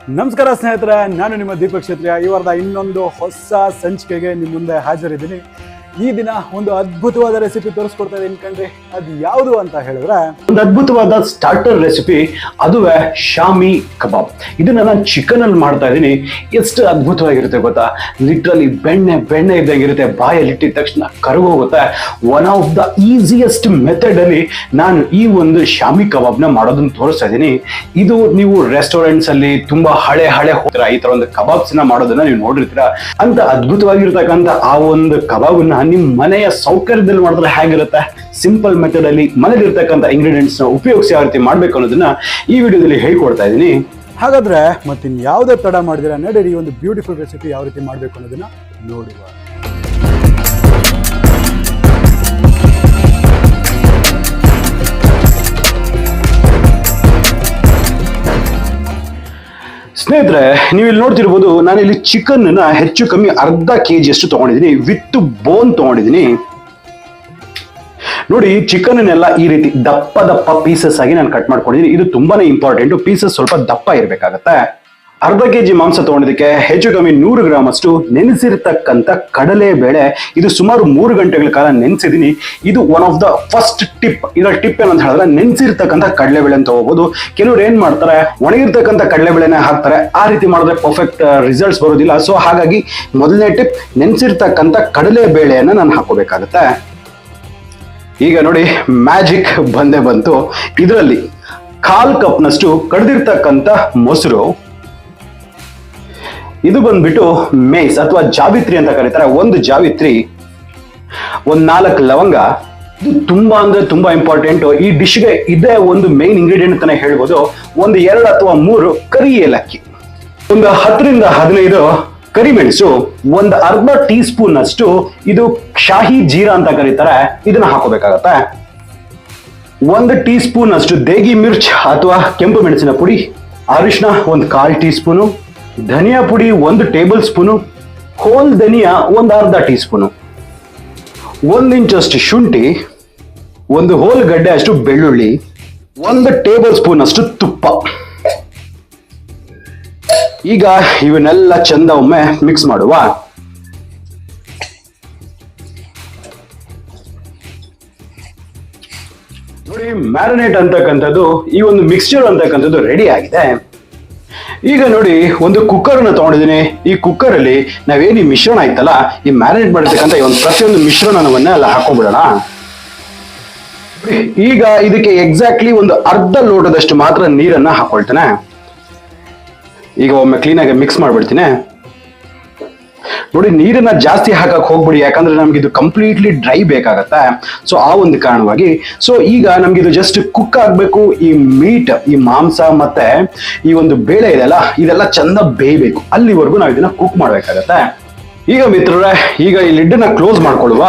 ನಮಸ್ಕಾರ ಸ್ನೇಹಿತರೆ, ನಾನು ನಿಮ್ಮ ದೀಪಕ್ ಕ್ಷತ್ರಿಯ. ಈ ವಾರದ ಇನ್ನೊಂದು ಹೊಸ ಸಂಚಿಕೆಗೆ ನಿಮ್ಮ ಮುಂದೆ ಹಾಜರಿದ್ದೀನಿ. ಈ ದಿನ ಒಂದು ಅದ್ಭುತವಾದ ರೆಸಿಪಿ ತೋರಿಸ್ಕೊಡ್ತಾ ಇದ್ದೀನಿ ಕಣ್ರಿ. ಅದು ಯಾವುದು ಅಂತ ಹೇಳಿದ್ರೆ ಒಂದು ಅದ್ಭುತವಾದ ಸ್ಟಾರ್ಟರ್ ರೆಸಿಪಿ, ಅದುವೇ ಶಾಮಿ ಕಬಾಬ್. ಇದನ್ನ ನಾನು ಚಿಕನ್ ಅಲ್ಲಿ ಮಾಡ್ತಾ ಇದ್ದೀನಿ. ಎಷ್ಟು ಅದ್ಭುತವಾಗಿರುತ್ತೆ ಗೊತ್ತಾ? ಲಿಟ್ರಲಿ ಬೆಣ್ಣೆ ಇದ್ದಂಗೆ ಇರುತ್ತೆ. ಬಾಯಲ್ಲಿ ಇಟ್ಟಿದ ತಕ್ಷಣ ಕರಗೋಗುತ್ತೆ. One of the easiest method ಅಲ್ಲಿ ನಾನು ಈ ಒಂದು ಶಾಮಿ ಕಬಾಬ್ನ ಮಾಡೋದನ್ನ ತೋರಿಸ್ತಾ ಇದ್ದೀನಿ. ಇದು ನೀವು ರೆಸ್ಟೋರೆಂಟ್ಸ್ ಅಲ್ಲಿ ತುಂಬಾ ಹಳೆ ಹೋಗ್ತೀರಾ, ಈ ತರ ಒಂದು ಕಬಾಬ್ಸ್ ನ ಮಾಡೋದನ್ನ ನೀವು ನೋಡಿರ್ತೀರಾ. ಅಂತ ಅದ್ಭುತವಾಗಿರ್ತಕ್ಕಂಥ ಆ ಒಂದು ಕಬಾಬ್ನ ನಿಮ್ ಮನೆಯ ಸೌಕರ್ಯದಲ್ಲಿ ಮಾಡಿದ್ರೆ ಹೇಗಿರುತ್ತೆ? ಸಿಂಪಲ್ ಮೆಥಡ್ ಅಲ್ಲಿ ಮನೇಲಿರ್ತಕ್ಕಂಥ ಇಂಗ್ರೀಡಿಯೆಂಟ್ಸ್ ನ ಉಪಯೋಗಿಸಿ ಯಾವ ರೀತಿ ಮಾಡ್ಬೇಕು ಅನ್ನೋದನ್ನ ಈ ವಿಡಿಯೋದಲ್ಲಿ ಹೇಳ್ಕೊಡ್ತಾ ಇದ್ದೀನಿ. ಹಾಗಾದ್ರೆ ಮತ್ತಿನ್ ಯಾವುದೇ ತಡ ಮಾಡಿದಿರಾ, ನಡೀರಿ ಈ ಒಂದು ಬ್ಯೂಟಿಫುಲ್ ರೆಸಿಪಿ ಯಾವ ರೀತಿ ಮಾಡ್ಬೇಕು ಅನ್ನೋದನ್ನ ನೋಡುವ. ಸ್ನೇಹಿತರೆ, ನೀವು ಇಲ್ಲಿ ನೋಡ್ತಿರ್ಬೋದು, ನಾನಿಲ್ಲಿ ಚಿಕನ್ ನ ಹೆಚ್ಚು ಕಮ್ಮಿ ಅರ್ಧ ಕೆಜಿ ಅಷ್ಟು ತಗೊಂಡಿದ್ದೀನಿ. ವಿತ್ ಬೋನ್ ತಗೊಂಡಿದ್ದೀನಿ. ನೋಡಿ, ಚಿಕನ್ನೆಲ್ಲ ಈ ರೀತಿ ದಪ್ಪ ಪೀಸಸ್ ಆಗಿ ನಾನು ಕಟ್ ಮಾಡ್ಕೊಂಡಿದ್ದೀನಿ. ಇದು ತುಂಬಾನೇ ಇಂಪಾರ್ಟೆಂಟ್. ಪೀಸಸ್ ಸ್ವಲ್ಪ ದಪ್ಪ ಇರಬೇಕಾಗತ್ತೆ. ಅರ್ಧ ಕೆಜಿ ಮಾಂಸ ತಗೊಂಡಿದ್ದಕ್ಕೆ ಹೆಚ್ಚು ಕಮ್ಮಿ 100 ಗ್ರಾಮ್ ಅಷ್ಟು ನೆನೆಸಿರ್ತಕ್ಕಂಥ ಕಡಲೆ ಬೇಳೆ. ಇದು ಸುಮಾರು 3 ಗಂಟೆಗಳ ಕಾಲ ನೆನೆಸಿದೀನಿ. ಇದು one of the first tip. ಇದರ ಟಿಪ್ ಏನಂತ ಹೇಳಿದ್ರೆ, ನೆನೆಸಿರ್ತಕ್ಕಂಥ ಕಡಲೆಬೇಳೆನ ತಗೋಬಹುದು. ಕೆಲವರು ಏನ್ ಮಾಡ್ತಾರೆ, ಒಣಗಿರ್ತಕ್ಕಂಥ ಕಡಲೆಬೇಳೆನ ಹಾಕ್ತಾರೆ. ಆ ರೀತಿ ಮಾಡಿದ್ರೆ ಪರ್ಫೆಕ್ಟ್ ರಿಸಲ್ಟ್ಸ್ ಬರೋದಿಲ್ಲ. ಸೊ ಹಾಗಾಗಿ ಮೊದಲನೇ ಟಿಪ್, ನೆನೆಸಿರ್ತಕ್ಕಂಥ ಕಡಲೆ ಬೇಳೆಯನ್ನ ನಾನು ಹಾಕೋಬೇಕಾಗತ್ತೆ. ಈಗ ನೋಡಿ, ಮ್ಯಾಜಿಕ್ ಬಂದೇ ಬಂತು. ಇದರಲ್ಲಿ 1/4 ಕಪ್ನಷ್ಟು ಕಡ್ದಿರ್ತಕ್ಕಂಥ ಮೊಸರು, ಇದು ಬಂದ್ಬಿಟ್ಟು ಮೇಸ್ ಅಥವಾ ಜಾವಿತ್ರಿ ಅಂತ ಕರೀತಾರೆ. 1 ಜಾವಿತ್ರಿ, 4 ಲವಂಗ. ಇದು ತುಂಬಾ ಅಂದ್ರೆ ತುಂಬಾ ಇಂಪಾರ್ಟೆಂಟ್. ಈ ಡಿಶ್ಗೆ ಇದೇ ಒಂದು ಮೇನ್ ಇಂಗ್ರೀಡಿಯೆಂಟ್ ಅಂತಾನೆ ಹೇಳ್ಬೋದು. 2 ಅಥವಾ 3 ಕರಿ ಏಲಕ್ಕಿ, 10 ರಿಂದ 15 ಕರಿಮೆಣಸು, 1 ಅರ್ಧ ಟೀ ಸ್ಪೂನ್ ಅಷ್ಟು ಇದು ಶಾಹಿ ಜೀರಾ ಅಂತ ಕರೀತಾರೆ, ಇದನ್ನ ಹಾಕೋಬೇಕಾಗತ್ತೆ. 1 ಟೀ ಸ್ಪೂನ್ ಅಷ್ಟು ದೇಗಿ ಮಿರ್ಚ್ ಅಥವಾ ಕೆಂಪು ಮೆಣಸಿನ ಪುಡಿ, ಅರಿಶಿನ 1/4 ಟೀ ಸ್ಪೂನು, ಧನಿಯಾ ಪುಡಿ 1 ಟೇಬಲ್ ಸ್ಪೂನು, ಹೋಲ್ ಧನಿಯಾ 1 ಅರ್ಧ ಟೀ ಸ್ಪೂನು, 1 ಇಂಚ್ ಅಷ್ಟು ಶುಂಠಿ, 1 ಹೋಲ್ ಗಡ್ಡೆ ಅಷ್ಟು ಬೆಳ್ಳುಳ್ಳಿ, 1 ಟೇಬಲ್ ಸ್ಪೂನ್ ಅಷ್ಟು ತುಪ್ಪ. ಈಗ ಇವನ್ನೆಲ್ಲ ಚಂದ ಒಮ್ಮೆ ಮಿಕ್ಸ್ ಮಾಡುವ. ನೋಡಿ, ಮ್ಯಾರಿನೇಟ್ ಅಂತಕ್ಕಂಥದ್ದು, ಈ ಒಂದು ಮಿಕ್ಸ್ಚರ್ ಅಂತಕ್ಕಂಥದ್ದು ರೆಡಿ ಆಗಿದೆ. ಈಗ ನೋಡಿ, ಒಂದು ಕುಕ್ಕರ್ ನ ತಗೊಂಡಿದ್ದೀನಿ. ಈ ಕುಕ್ಕರ್ ಅಲ್ಲಿ ನಾವೇನು ಈ ಮಿಶ್ರಣ ಆಯ್ತಲ್ಲ, ಈ ಮ್ಯಾರಿನೇಟ್ ಮಾಡಿರ್ತಕ್ಕಂಥ ಈ ಒಂದು ಪ್ರತಿಯೊಂದು ಮಿಶ್ರಣವನ್ನ ಎಲ್ಲ ಹಾಕೊಂಡ್ಬಿಡೋಣ. ಈಗ ಇದಕ್ಕೆ ಎಕ್ಸಾಕ್ಟ್ಲಿ 1 ಅರ್ಧ ಲೋಟದಷ್ಟು ಮಾತ್ರ ನೀರನ್ನ ಹಾಕೊಳ್ತೇನೆ. ಈಗ ಒಮ್ಮೆ ಕ್ಲೀನ್ ಆಗಿ ಮಿಕ್ಸ್ ಮಾಡ್ಬಿಡ್ತೀನಿ. ನೋಡಿ, ನೀರನ್ನ ಜಾಸ್ತಿ ಹಾಕಕ್ ಹೋಗ್ಬಿಡಿ, ಯಾಕಂದ್ರೆ ನಮ್ಗೆ ಇದು ಕಂಪ್ಲೀಟ್ಲಿ ಡ್ರೈ ಬೇಕಾಗತ್ತೆ. ಸೊ ಆ ಒಂದು ಕಾರಣವಾಗಿ. ಸೊ ಈಗ ನಮ್ಗೆ ಇದು ಜಸ್ಟ್ ಕುಕ್ ಆಗ್ಬೇಕು. ಈ ಮೀಟ್, ಈ ಮಾಂಸ ಮತ್ತೆ ಈ ಒಂದು ಬೇಳೆ ಇದೆಲ್ಲ, ಇದೆಲ್ಲ ಚಂದ ಬೇಯಬೇಕು. ಅಲ್ಲಿವರೆಗೂ ನಾವು ಇದನ್ನ ಕುಕ್ ಮಾಡ್ಬೇಕಾಗತ್ತೆ. ಈಗ ಮಿತ್ರರೇ, ಈಗ ಈ ಲಿಡ್ಡನ್ನ ಕ್ಲೋಸ್ ಮಾಡ್ಕೊಳ್ಳುವ.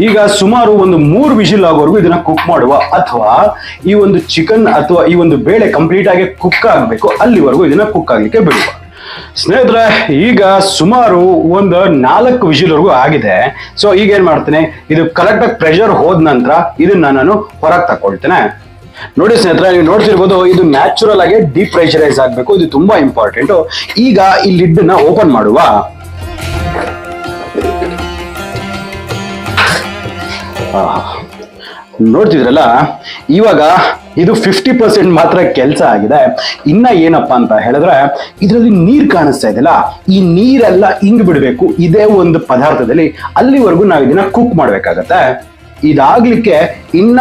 ಈಗ ಸುಮಾರು 3 ವಿಷಿಲ್ ಆಗೋವರೆಗೂ ಇದನ್ನ ಕುಕ್ ಮಾಡುವ, ಅಥವಾ ಈ ಒಂದು ಚಿಕನ್ ಅಥವಾ ಈ ಒಂದು ಬೇಳೆ ಕಂಪ್ಲೀಟ್ ಆಗಿ ಕುಕ್ ಆಗ್ಬೇಕು, ಅಲ್ಲಿವರೆಗೂ ಇದನ್ನ ಕುಕ್ ಆಗ್ಲಿಕ್ಕೆ ಬಿಡುವ. ಸ್ನೇಹಿತರೆ, ಈಗ ಸುಮಾರು 4 ವಿಷಿಲ್ವರೆಗೂ ಆಗಿದೆ. ಸೊ ಈಗ ಏನ್ ಮಾಡ್ತೇನೆ, ಇದು ಕರೆಕ್ಟ್ ಆಗಿ ಪ್ರೆಷರ್ ಹೋದ ನಂತರ ಇದನ್ನ ನಾನು ಹೊರಗೆ ತಕೊಳ್ತೇನೆ. ನೋಡಿ ಸ್ನೇಹಿತರೆ, ನೀವು ನೋಡ್ತಿರ್ಬೋದು, ಇದು ನ್ಯಾಚುರಲ್ ಆಗಿ ಡಿಪ್ರೆಷರೈಸ್ ಆಗ್ಬೇಕು. ಇದು ತುಂಬಾ ಇಂಪಾರ್ಟೆಂಟ್. ಈಗ ಈ ಲಿಡ್ ನ ಓಪನ್ ಮಾಡುವ. ನೋಡ್ತಿದ್ರಲ್ಲ, ಇವಾಗ ಇದು 50% ಮಾತ್ರ ಕೆಲಸ ಆಗಿದೆ. ಇನ್ನ ಏನಪ್ಪಾ ಅಂತ ಹೇಳಿದ್ರೆ, ಇದರಲ್ಲಿ ನೀರ್ ಕಾಣಿಸ್ತಾ ಇದೆಯಲ್ಲ, ಈ ನೀರೆಲ್ಲ ಹಿಂಗ್ ಬಿಡ್ಬೇಕು ಇದೇ ಒಂದು ಪದಾರ್ಥದಲ್ಲಿ. ಅಲ್ಲಿವರೆಗೂ ನಾವು ಇದನ್ನ ಕುಕ್ ಮಾಡ್ಬೇಕಾಗತ್ತೆ. ಇದಾಗ್ಲಿಕ್ಕೆ ಇನ್ನ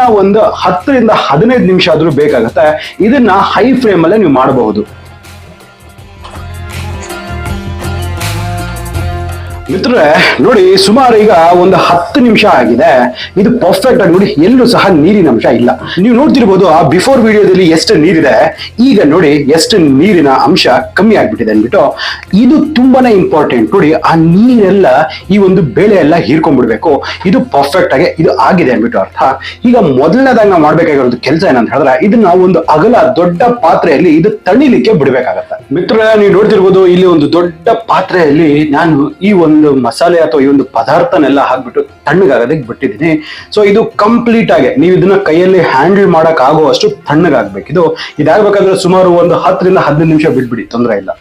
10 ರಿಂದ 15 ನಿಮಿಷ ಆದ್ರೂ ಬೇಕಾಗತ್ತೆ. ಇದನ್ನ ಹೈ ಫ್ಲೇಮ್ ಅಲ್ಲೇ ನೀವು ಮಾಡಬಹುದು. ಮಿತ್ರರೇ, ನೋಡಿ, ಸುಮಾರು ಈಗ 10 ನಿಮಿಷ ಆಗಿದೆ. ಇದು ಪರ್ಫೆಕ್ಟ್ ಆಗಿ ನೋಡಿ, ಎಲ್ಲೂ ಸಹ ನೀರಿನ ಅಂಶ ಇಲ್ಲ. ನೀವು ನೋಡ್ತಿರ್ಬೋದು, ಆ ಬಿಫೋರ್ ವಿಡಿಯೋದಲ್ಲಿ ಎಷ್ಟು ನೀರಿದೆ, ಈಗ ನೋಡಿ ಎಷ್ಟು ನೀರಿನ ಅಂಶ ಕಮ್ಮಿ ಆಗ್ಬಿಟ್ಟಿದೆ ಅಂದ್ಬಿಟ್ಟು. ಇದು ತುಂಬಾನೇ ಇಂಪಾರ್ಟೆಂಟ್. ನೋಡಿ, ಆ ನೀರೆಲ್ಲ ಈ ಒಂದು ಬೇಳೆ ಎಲ್ಲ ಹೀರ್ಕೊಂಡ್ಬಿಡ್ಬೇಕು. ಇದು ಪರ್ಫೆಕ್ಟ್ ಆಗಿ ಇದು ಆಗಿದೆ ಅಂದ್ಬಿಟ್ಟು ಅರ್ಥ. ಈಗ ಮೊದಲನೇದಾಗಿ ನಾವು ಮಾಡ್ಬೇಕಾಗಿರೋದು ಕೆಲಸ ಏನಂತ ಹೇಳಿದ್ರೆ, ಇದನ್ನ ಒಂದು ಅಗಲ ದೊಡ್ಡ ಪಾತ್ರೆಯಲ್ಲಿ ಇದು ತಣಿಲಿಕ್ಕೆ ಬಿಡ್ಬೇಕಾಗತ್ತೆ. ಮಿತ್ರರೇ, ನೀವು ನೋಡ್ತಿರ್ಬೋದು, ಇಲ್ಲಿ ಒಂದು ದೊಡ್ಡ ಪಾತ್ರೆಯಲ್ಲಿ ನಾನು ಈ ಒಂದು ಒಂದು ಮಸಾಲೆ ಅಥವಾ ಈ ಒಂದು ಪದಾರ್ಥನೆಲ್ಲ ಹಾಕ್ಬಿಟ್ಟು ತಣ್ಣಗಾಗೋದಕ್ಕೆ ಬಿಟ್ಟಿದ್ದೀನಿ. ಸೊ ಇದು ಕಂಪ್ಲೀಟ್ ಆಗಿ ನೀವು ಇದನ್ನ ಕೈಯಲ್ಲಿ ಹ್ಯಾಂಡಲ್ ಮಾಡಕ್ ಆಗುವಷ್ಟು ತಣ್ಣಗಾಗ್ಬೇಕು. ಇದಾಗಬೇಕಾದ್ರೆ ಸುಮಾರು ಒಂದು 10 ರಿಂದ 15 ನಿಮಿಷ ಬಿಟ್ಬಿಡಿ, ತೊಂದರೆ ಇಲ್ಲ.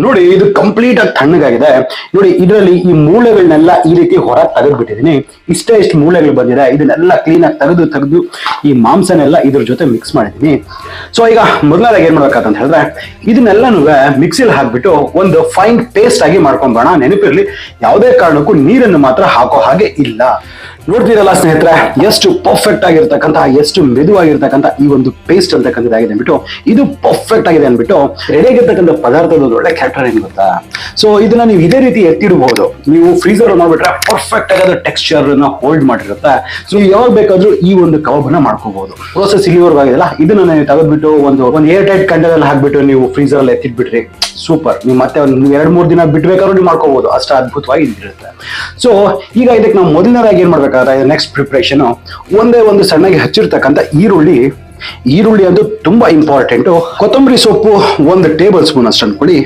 ನೋಡಿ ಇದು ಕಂಪ್ಲೀಟ್ ಆಗಿ ತಣ್ಣಗಾಗಿದೆ. ನೋಡಿ ಇದರಲ್ಲಿ ಈ ಮೂಳೆಗಳನ್ನೆಲ್ಲ ಈ ರೀತಿ ಹೊರಗೆ ತೆಗೆದ್ಬಿಟ್ಟಿದೀನಿ. ಇಷ್ಟು ಮೂಳೆಗಳು ಬಂದಿದೆ, ಇದನ್ನೆಲ್ಲ ಕ್ಲೀನ್ ಆಗಿ ತೆಗೆದು ಈ ಮಾಂಸನೆಲ್ಲ ಇದ್ರ ಜೊತೆ ಮಿಕ್ಸ್ ಮಾಡಿದೀನಿ. ಸೊ ಈಗ ಮೊದಲನೇದಾಗಿ ಏನ್ ಮಾಡ್ಬೇಕಂತ ಹೇಳಿದ್ರೆ ಇದನ್ನೆಲ್ಲನೂ ಮಿಕ್ಸಿಲಿ ಹಾಕ್ಬಿಟ್ಟು ಒಂದು ಫೈನ್ ಪೇಸ್ಟ್ ಆಗಿ ಮಾಡ್ಕೊಂಬೋಣ. ನೆನಪಿರ್ಲಿ, ಯಾವುದೇ ಕಾರಣಕ್ಕೂ ನೀರನ್ನು ಮಾತ್ರ ಹಾಕೋ ಹಾಗೆ ಇಲ್ಲ. ನೋಡ್ತೀರಲ್ಲ ಸ್ನೇಹಿತರೆ, ಎಷ್ಟು ಪರ್ಫೆಕ್ಟ್ ಆಗಿರ್ತಕ್ಕಂಥ, ಎಷ್ಟು ಮೆದುವಾಗಿರ್ತಕ್ಕಂಥ ಈ ಒಂದು ಪೇಸ್ಟ್ ಅಂತಕ್ಕಂಥದ್ದಾಗಿದೆ ಅಂದ್ಬಿಟ್ಟು, ಇದು ಪರ್ಫೆಕ್ಟ್ ಆಗಿದೆ ಅಂದ್ಬಿಟ್ಟು ರೆಡಿ ಆಗಿರ್ತಕ್ಕಂಥ ಪದಾರ್ಥದ ಒಳ್ಳೆ ಕ್ಯಾರೆಕ್ಟರ್ ಏನ್ ಗೊತ್ತಾ. ಸೊ ಇದನ್ನ ನೀವು ಇದೇ ರೀತಿ ಎತ್ತಿಡಬಹುದು. ನೀವು ಫ್ರೀಸರ್ ಮಾಡ್ಬಿಟ್ರೆ ಪರ್ಫೆಕ್ಟ್ ಆಗಿ ಟೆಕ್ಸ್ಚರ್ ಹೋಲ್ಡ್ ಮಾಡಿರುತ್ತೆ. ಸೊ ನೀವು ಯಾವಾಗ ಬೇಕಾದ್ರೂ ಈ ಒಂದು ಕಬಾಬ್ ಮಾಡ್ಕೋಬಹುದು. ಪ್ರೋಸೆಸ್ ಇಲ್ಲಿವರೆಗೂ ಆಗಿದೆಲ್ಲ, ಇದನ್ನ ನೀವು ತೆಗೆದ್ಬಿಟ್ಟು ಒಂದು ಏರ್ ಟೈಟ್ ಕಂಟೈನರ್ ಹಾಕ್ಬಿಟ್ಟು ನೀವು ಫ್ರೀಸರ್ ಅಲ್ಲಿ ಎತ್ತಿಟ್ಬಿಟ್ರಿ, ಸೂಪರ್. ನೀವು ಮತ್ತೆ ಒಂದು 2-3 ದಿನ ಬಿಟ್ಬೇಕಾದ್ರೂ ನೀವು ಮಾಡ್ಕೋಬಹುದು, ಅಷ್ಟು ಅದ್ಭುತವಾಗಿ ಇರುತ್ತೆ. ಸೊ ಈಗ ಇದಕ್ಕೆ ನಾವು ಮೊದಲನೇದಾಗಿ ಏನ್ ಮಾಡ್ಬೇಕಾದ್ರೆ ನೆಕ್ಸ್ಟ್ ಪ್ರಿಪರೇಷನ್, ಒಂದು ಸಣ್ಣಗೆ ಹಚ್ಚಿರ್ತಕ್ಕಂಥ ಈರುಳ್ಳಿ ಅದು ತುಂಬಾ ಇಂಪಾರ್ಟೆಂಟ್. ಕೊತ್ತಂಬರಿ ಸೊಪ್ಪು 1 ಟೇಬಲ್ ಸ್ಪೂನ್ ಅಷ್ಟು ಅನ್ಕೊಳ್ಳಿ.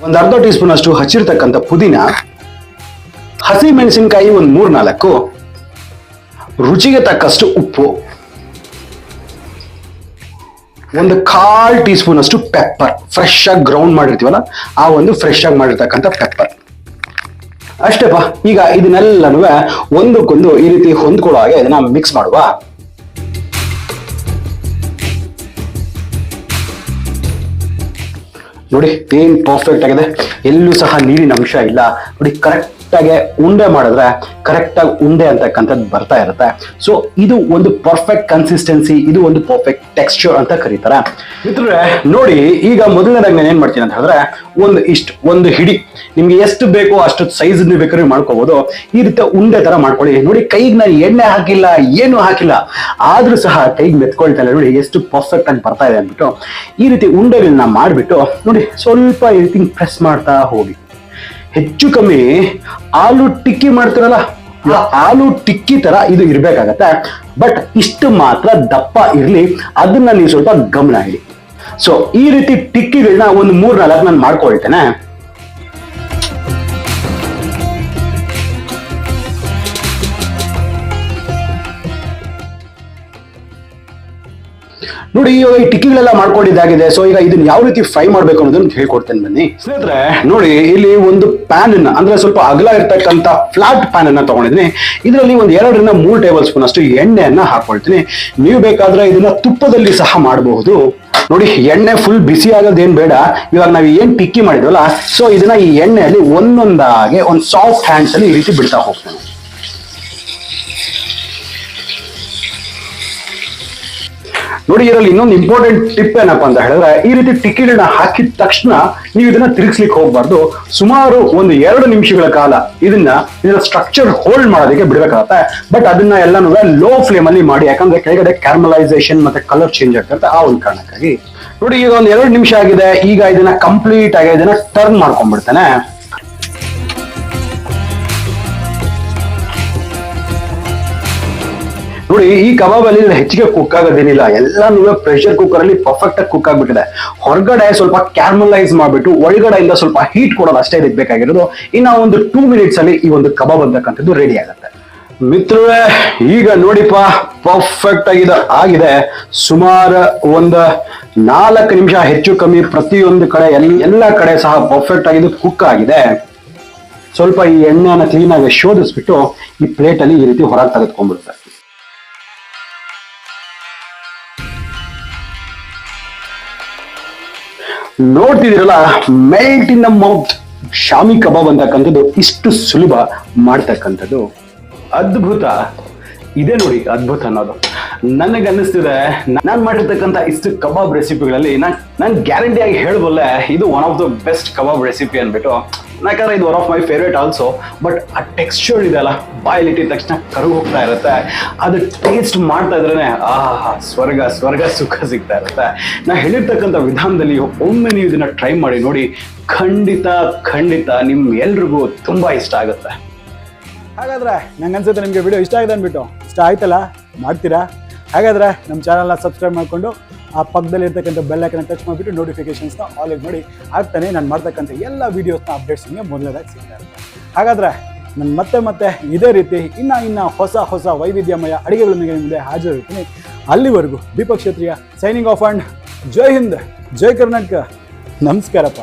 ಒಂದು ಅರ್ಧ ಟೀ ಸ್ಪೂನ್ ಅಷ್ಟು ಹಚ್ಚಿರ್ತಕ್ಕಂಥ ಪುದೀನ, ಹಸಿ ಮೆಣಸಿನಕಾಯಿ 3-4, ರುಚಿಗೆ ತಕ್ಕಷ್ಟು ಉಪ್ಪು, 1/4 ಟೀ ಸ್ಪೂನ್ ಅಷ್ಟು ಪೆಪ್ಪರ್, ಫ್ರೆಶ್ ಆಗಿ ಗ್ರೌಂಡ್ ಮಾಡಿರ್ತೀವಲ್ಲ ಆ ಒಂದು ಫ್ರೆಶ್ ಆಗಿ ಮಾಡಿರ್ತಕ್ಕಂಥ ಪೆಪ್ಪರ್. ಅಷ್ಟೇಪ್ಪ. ಈಗ ಇದನ್ನೆಲ್ಲನೂ ಒಂದಕ್ಕೊಂದು ಈ ರೀತಿ ಹೊಂದ್ಕೊಳ್ಳೋ ಹಾಗೆ ಇದನ್ನ ಮಿಕ್ಸ್ ಮಾಡುವ. ನೋಡಿ ಏನ್ ಪರ್ಫೆಕ್ಟ್ ಆಗಿದೆ, ಎಲ್ಲೂ ಸಹ ನೀರಿನ ಅಂಶ ಇಲ್ಲ. ನೋಡಿ ಕರೆಕ್ಟ್ ಆಗಿ ಉಂಡೆ ಮಾಡಿದ್ರೆ ಕರೆಕ್ಟ್ ಆಗಿ ಉಂಡೆ ಅಂತಕ್ಕಂಥದ್ದು ಬರ್ತಾ ಇರುತ್ತೆ. ಸೊ ಇದು ಒಂದು ಪರ್ಫೆಕ್ಟ್ ಕನ್ಸಿಸ್ಟೆನ್ಸಿ, ಇದು ಒಂದು ಪರ್ಫೆಕ್ಟ್ ಟೆಕ್ಸ್ಚರ್ ಅಂತ ಕರೀತಾರೆ. ಮಿತ್ರರೇ ನೋಡಿ, ಈಗ ಮೊದಲನೇದಾಗಿ ನಾನು ಏನ್ ಮಾಡ್ತೀನಿ ಅಂತ ಹೇಳಿದ್ರೆ ಒಂದು ಹಿಡಿ, ನಿಮ್ಗೆ ಎಷ್ಟು ಬೇಕೋ ಅಷ್ಟು ಸೈಜ್ ಬೇಕಾದ್ರೆ ಮಾಡ್ಕೋಬಹುದು. ಈ ರೀತಿ ಉಂಡೆ ತರ ಮಾಡ್ಕೊಳ್ಳಿ. ನೋಡಿ ಕೈಗೆ ನಾನು ಎಣ್ಣೆ ಹಾಕಿಲ್ಲ, ಏನು ಹಾಕಿಲ್ಲ, ಆದ್ರೂ ಸಹ ಕೈಗೆ ಮೆತ್ಕೊಳ್ತಾ ಇಲ್ಲ. ನೋಡಿ ಎಷ್ಟು ಪರ್ಫೆಕ್ಟ್ ಆಗಿ ಬರ್ತಾ ಇದೆ ಅಂದ್ಬಿಟ್ಟು ಈ ರೀತಿ ಉಂಡೆಗಳನ್ನ ಮಾಡ್ಬಿಟ್ಟು ನೋಡಿ ಸ್ವಲ್ಪ ಈ ರೀತಿ ಪ್ರೆಸ್ ಮಾಡ್ತಾ ಹೋಗಿ. ಹೆಚ್ಚು ಕಮ್ಮಿ ಆಲೂ ಟಿಕ್ಕಿ ಮಾಡ್ತಿರಲ್ಲ, ಆಲೂ ಟಿಕ್ಕಿ ತರ ಇದು ಇರ್ಬೇಕಾಗತ್ತೆ. ಬಟ್ ಇಷ್ಟು ಮಾತ್ರ ದಪ್ಪ ಇರ್ಲಿ, ಅದನ್ನ ನೀವು ಸ್ವಲ್ಪ ಗಮನ ಇಡಿ. ಸೊ ಈ ರೀತಿ ಟಿಕ್ಕಿಗಳನ್ನ ಒಂದು 3-4 ನಾನು ಮಾಡ್ಕೊಳ್ತೇನೆ. ನೋಡಿ ಇವಾಗ ಈ ಟಿಕ್ಕಿಗಳೆಲ್ಲ ಮಾಡ್ಕೊಂಡಿದ್ದಾಗಿದೆ. ಸೊ ಈಗ ಇದನ್ನ ಯಾವ ರೀತಿ ಫ್ರೈ ಮಾಡ್ಬೇಕು ಅನ್ನೋದನ್ನ ಹೇಳ್ಕೊಡ್ತೇನೆ ಬನ್ನಿ ಸ್ನೇಹಿತರೆ. ನೋಡಿ ಇಲ್ಲಿ ಒಂದು ಪ್ಯಾನ್ ಅನ್ನ, ಅಂದ್ರೆ ಸ್ವಲ್ಪ ಅಗಲ ಇರ್ತಕ್ಕಂಥ ಫ್ಲಾಟ್ ಪ್ಯಾನ್ ಅನ್ನ ತಗೊಂಡಿದ್ದೀನಿ. ಇದರಲ್ಲಿ 2-3 ಟೇಬಲ್ ಸ್ಪೂನ್ ಅಷ್ಟು ಎಣ್ಣೆಯನ್ನ ಹಾಕೊಳ್ತೀನಿ. ನೀವು ಬೇಕಾದ್ರೆ ಇದನ್ನ ತುಪ್ಪದಲ್ಲಿ ಸಹ ಮಾಡಬಹುದು. ನೋಡಿ ಎಣ್ಣೆ ಫುಲ್ ಬಿಸಿ ಆಗೋದೇನ್ ಬೇಡ. ಇವಾಗ ನಾವು ಏನ್ ಟಿಕ್ಕಿ ಮಾಡಿದ್ವಲ್ಲ, ಸೊ ಇದನ್ನ ಈ ಎಣ್ಣೆಯಲ್ಲಿ ಒಂದೊಂದಾಗೆ ಒಂದು ಸಾಫ್ಟ್ ಹ್ಯಾಂಡ್ಸ್ ಅಲ್ಲಿ ಈ ರೀತಿ ಬಿಡ್ತಾ ಹೋಗ್ತೇನೆ. ನೋಡಿ ಇದರಲ್ಲಿ ಇನ್ನೊಂದು ಇಂಪಾರ್ಟೆಂಟ್ ಟಿಪ್ ಏನಪ್ಪಾ ಅಂತ ಹೇಳಿದ್ರೆ, ಈ ರೀತಿ ಟಿಕ್ಕಿಗಳನ್ನ ಹಾಕಿದ ತಕ್ಷಣ ನೀವು ಇದನ್ನ ತಿರುಗಿಸ್ಲಿಕ್ಕೆ ಹೋಗ್ಬಾರ್ದು. ಸುಮಾರು 1-2 ನಿಮಿಷಗಳ ಕಾಲ ಇದನ್ನ ಸ್ಟ್ರಕ್ಚರ್ ಹೋಲ್ಡ್ ಮಾಡೋದಕ್ಕೆ ಬಿಡ್ಬೇಕಾಗತ್ತೆ. ಬಟ್ ಅದನ್ನ ಎಲ್ಲಾನು ಲೋ ಫ್ಲೇಮ್ ಅಲ್ಲಿ ಮಾಡಿ, ಯಾಕಂದ್ರೆ ಕೆಳಗಡೆ ಕ್ಯಾರಮಲೈಸೇಷನ್ ಮತ್ತೆ ಕಲರ್ ಚೇಂಜ್ ಆಗ್ತದೆ. ಆ ಒಂದು ಕಾರಣಕ್ಕಾಗಿ ನೋಡಿ ಈಗ 2 ನಿಮಿಷ ಆಗಿದೆ. ಈಗ ಇದನ್ನ ಕಂಪ್ಲೀಟ್ ಆಗಿ ಇದನ್ನ ಟರ್ನ್ ಮಾಡ್ಕೊಂಡ್ಬಿಡ್ತೇನೆ. ನೋಡಿ ಈ ಕಬಾಬ್ ಅಲ್ಲಿ ಹೆಚ್ಚಿಗೆ ಕುಕ್ ಆಗೋದೇನಿಲ್ಲ, ಎಲ್ಲಾನು ಪ್ರೆಷರ್ ಕುಕ್ಕರ್ ಅಲ್ಲಿ ಪರ್ಫೆಕ್ಟ್ ಆಗಿ ಕುಕ್ ಆಗ್ಬಿಟ್ಟಿದೆ. ಹೊರಗಡೆ ಸ್ವಲ್ಪ ಕ್ಯಾರಮಲೈಸ್ ಮಾಡ್ಬಿಟ್ಟು ಒಳಗಡೆಯಿಂದ ಸ್ವಲ್ಪ ಹೀಟ್ ಕೊಡೋದು ಅಷ್ಟೇ ಇದಕ್ಕೆ ಬೇಕಾಗಿರೋದು. ಇನ್ನ ಒಂದು 2 ಮಿನಿಟ್ಸ್ ಅಲ್ಲಿ ಈ ಒಂದು ಕಬಾಬ್ ಅಂತಕ್ಕಂಥದ್ದು ರೆಡಿ ಆಗುತ್ತೆ. ಮಿತ್ರರೇ ಈಗ ನೋಡಿಪ್ಪ, ಪರ್ಫೆಕ್ಟ್ ಆಗಿದೆ. ಸುಮಾರು 4 ನಿಮಿಷ ಹೆಚ್ಚು ಕಮ್ಮಿ ಪ್ರತಿಯೊಂದು ಕಡೆ ಎಲ್ಲ ಕಡೆ ಸಹ ಪರ್ಫೆಕ್ಟ್ ಆಗಿ ಕುಕ್ ಆಗಿದೆ. ಸ್ವಲ್ಪ ಈ ಎಣ್ಣೆನ ಕ್ಲೀನ್ ಆಗಿ ಶೋಧಿಸ್ಬಿಟ್ಟು ಈ ಪ್ಲೇಟ್ ಅಲ್ಲಿ ಈ ರೀತಿ ಹೊರಗೆ ತೆಗೆದುಕೊಂಡ್ಬಿಡುತ್ತೆ. ನೋಡ್ತಿದ್ದೀರಲ್ಲ, melt in the mouth Shami ಕಬಾಬ್ ಅಂತಕ್ಕಂಥದ್ದು ಇಷ್ಟು ಸುಲಭ ಮಾಡ್ತಕ್ಕಂಥದ್ದು. ಅದ್ಭುತ ಇದೆ ನೋಡಿ, ಅದ್ಭುತ ಅನ್ನೋದು ನನಗೆ ಅನ್ನಿಸ್ತಿದೆ. ನಾನು ಮಾಡಿರ್ತಕ್ಕಂಥ ಇಷ್ಟು ಕಬಾಬ್ ರೆಸಿಪಿಗಳಲ್ಲಿ ನಾನು ಗ್ಯಾರಂಟಿಯಾಗಿ ಹೇಳಬಲ್ಲೆ ಇದು one of the best kebab recipe ಅಂದ್ಬಿಟ್ಟು. ಯಾಕಂದ್ರೆ ಇದು one of my favourite also. But ಆ ಟೆಕ್ಸ್ಚರ್ ಇದೆಯಲ್ಲ, ಬಾಯಲ್ಲಿ ಇಟ್ಟಿದ ತಕ್ಷಣ ಕರುಗು ಹೋಗ್ತಾ ಇರುತ್ತೆ. ಅದು ಟೇಸ್ಟ್ ಮಾಡ್ತಾ ಇದ್ರೇನೆ ಸ್ವರ್ಗ ಸುಖ ಸಿಗ್ತಾ ಇರುತ್ತೆ. ನಾ ಹೇಳಿರ್ತಕ್ಕಂಥ ವಿಧಾನದಲ್ಲಿ ಒಮ್ಮೆ ನೀವು ಇದನ್ನ ಟ್ರೈ ಮಾಡಿ ನೋಡಿ, ಖಂಡಿತ ನಿಮ್ ಎಲ್ರಿಗೂ ತುಂಬಾ ಇಷ್ಟ ಆಗುತ್ತೆ. ಹಾಗಾದ್ರೆ ನಂಗೆ ಅನ್ಸುತ್ತೆ ನಿಮಗೆ ವಿಡಿಯೋ ಇಷ್ಟ ಆಗಿದೆ ಅಂದ್ಬಿಟ್ಟು. ಇಷ್ಟ ಆಯ್ತಲ್ಲ, ಮಾಡ್ತೀರಾ? ಹಾಗಾದ್ರೆ ನಮ್ಮ ಚಾನಲ್ನ ಸಬ್ಸ್ಕ್ರೈಬ್ ಮಾಡಿಕೊಂಡು ಆ ಪಕ್ಕದಲ್ಲಿ ಇರ್ತಕ್ಕಂಥ ಬೆಲ್ ಐಕನ್ ಟಚ್ ಮಾಡಿಬಿಟ್ಟು ನೋಟಿಫಿಕೇಶನ್ಸ್ನ ಆಲ್ ಮಾಡಿ. ಆಗ್ತಾನೆ ನಾನು ಮಾಡ್ತಕ್ಕಂಥ ಎಲ್ಲ ವೀಡಿಯೋಸ್ನ ಅಪ್ಡೇಟ್ಸ್ ನಿಮಗೆ ಮೊದಲನೇದಾಗಿ ಸಿಗ್ತಾ ಇರುತ್ತೆ. ಹಾಗಾದರೆ ನಾನು ಮತ್ತೆ ಇದೇ ರೀತಿ ಇನ್ನು ಹೊಸ ವೈವಿಧ್ಯಮಯ ಅಡುಗೆಗಳೊಂದಿಗೆ ನಿಮ್ಮ ಮುಂದೆ ಹಾಜರಿರ್ತೀನಿ. ಅಲ್ಲಿವರೆಗೂ Deepak Kshatriya signing off and Jai Hind, Jai Karnataka, ನಮಸ್ಕಾರಪ್ಪ.